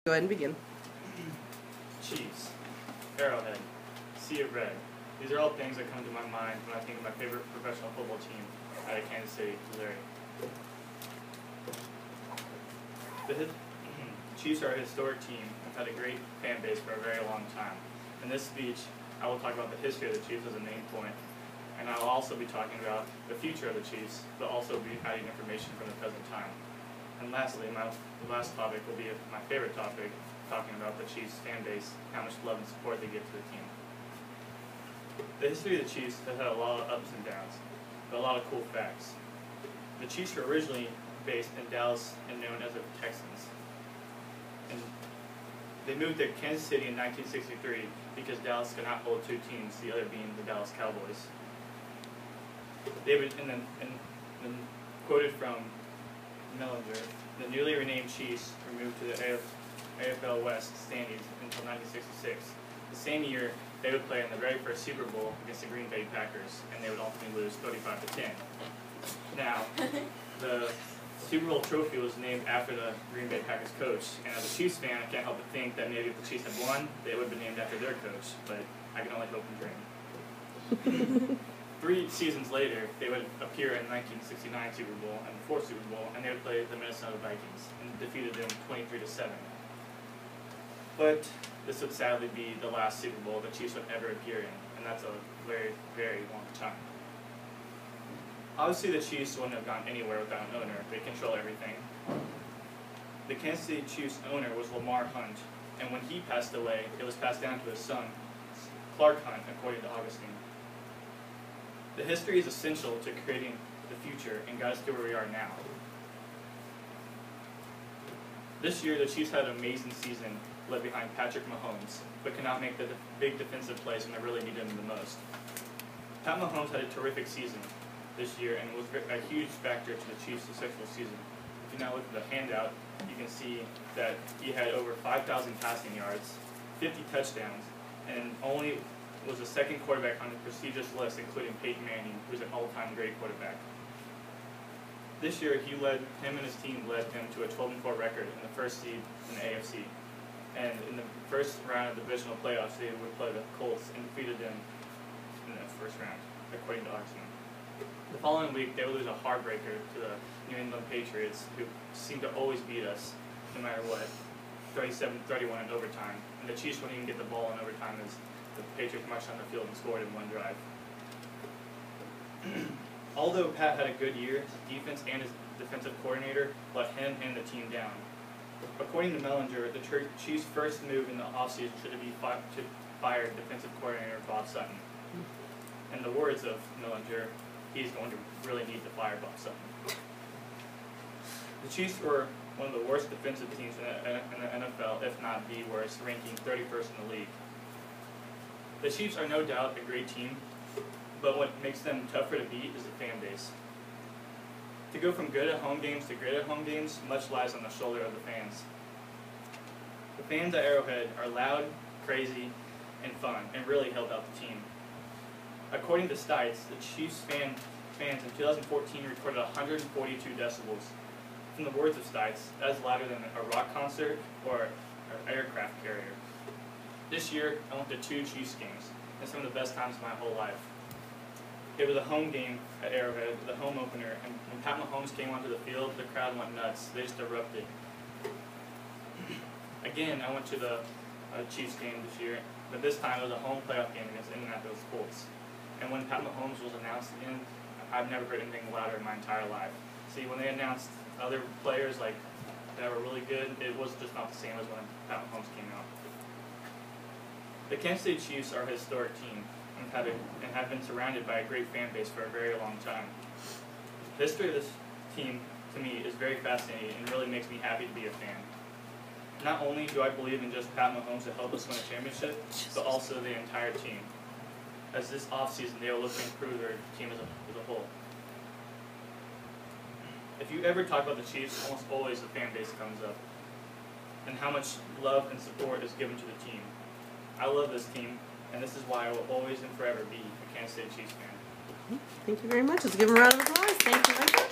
Go ahead and begin. Chiefs, Arrowhead, Sea of Red. These are all things that come to my mind when I think of my favorite professional football team out of Kansas City, Missouri. The Chiefs are a historic team and have had a great fan base for a very long time. In this speech, I will talk about the history of the Chiefs as a main point, and I will also be talking about the future of the Chiefs, but also be adding information from the present time. And lastly, my last topic will be my favorite topic, talking about the Chiefs fan base, how much love and support they give to the team. The history of the Chiefs has had a lot of ups and downs, but a lot of cool facts. The Chiefs were originally based in Dallas and known as the Texans. And they moved to Kansas City in 1963 because Dallas could not hold two teams, the other being the Dallas Cowboys. David, and then quoted from Mellinger, the newly renamed Chiefs were moved to the AFL West standings until 1966. The same year, they would play in the very first Super Bowl against the Green Bay Packers, and they would ultimately lose 35-10. Now, the Super Bowl trophy was named after the Green Bay Packers coach, and as a Chiefs fan, I can't help but think that maybe if the Chiefs had won, they would have been named after their coach, but I can only hope and dream. 3 seasons later, they would appear in the 1969 Super Bowl and the 4th Super Bowl, and they would play the Minnesota Vikings and defeated them 23-7. But this would sadly be the last Super Bowl the Chiefs would ever appear in, and that's a very, very long time. Obviously, the Chiefs wouldn't have gone anywhere without an owner. They control everything. The Kansas City Chiefs owner was Lamar Hunt, and when he passed away, it was passed down to his son, Clark Hunt, according to Augustine. The history is essential to creating the future and got us to where we are now. This year, the Chiefs had an amazing season led behind Patrick Mahomes, but could not make the big defensive plays when they really needed him the most. Pat Mahomes had a terrific season this year and was a huge factor to the Chiefs' successful season. If you now look at the handout, you can see that he had over 5,000 passing yards, 50 touchdowns, and only was the second quarterback on the prestigious list, including Peyton Manning, who's an all-time great quarterback. This year, him and his team led them to a 12-4 record in the first seed in the AFC. And in the first round of the divisional playoffs, they would play the Colts and defeated them in the first round, according to Augustine. The following week, they would lose a heartbreaker to the New England Patriots, who seem to always beat us, no matter what, 37-31 in overtime. And the Chiefs wouldn't even get the ball in overtime as the Patriots marched on the field and scored in one drive. Although Pat had a good year, his defense and his defensive coordinator let him and the team down. According to Mellinger, the Chiefs' first move in the offseason should be to fire defensive coordinator Bob Sutton. In the words of Mellinger, he's going to really need to fire Bob Sutton. The Chiefs were one of the worst defensive teams in the NFL, if not the worst, ranking 31st in the league. The Chiefs are no doubt a great team, but what makes them tougher to beat is the fan base. To go from good at home games to great at home games, much lies on the shoulder of the fans. The fans at Arrowhead are loud, crazy, and fun, and really help out the team. According to Stites, the Chiefs fans in 2014 recorded 142 decibels. From the words of Stites, that is louder than a rock concert or an aircraft carrier. This year, I went to 2 Chiefs games, and some of the best times of my whole life. It was a home game at Arrowhead, the home opener, and when Pat Mahomes came onto the field, the crowd went nuts. They just erupted. Again, I went to the Chiefs game this year, but this time it was a home playoff game against Indianapolis Colts. And when Pat Mahomes was announced again, I've never heard anything louder in my entire life. See, when they announced other players like that were really good, it was just not the same as when Pat Mahomes came out. The Kansas City Chiefs are a historic team and have been surrounded by a great fan base for a very long time. The history of this team, to me, is very fascinating and really makes me happy to be a fan. Not only do I believe in just Pat Mahomes to help us win a championship, but also the entire team. As this offseason, they will look to improve their team as a whole. If you ever talk about the Chiefs, almost always the fan base comes up, and how much love and support is given to the team. I love this team, and this is why I will always and forever be a Kansas City Chiefs fan. Thank you very much. Let's give him a round of applause. Thank you, Micah.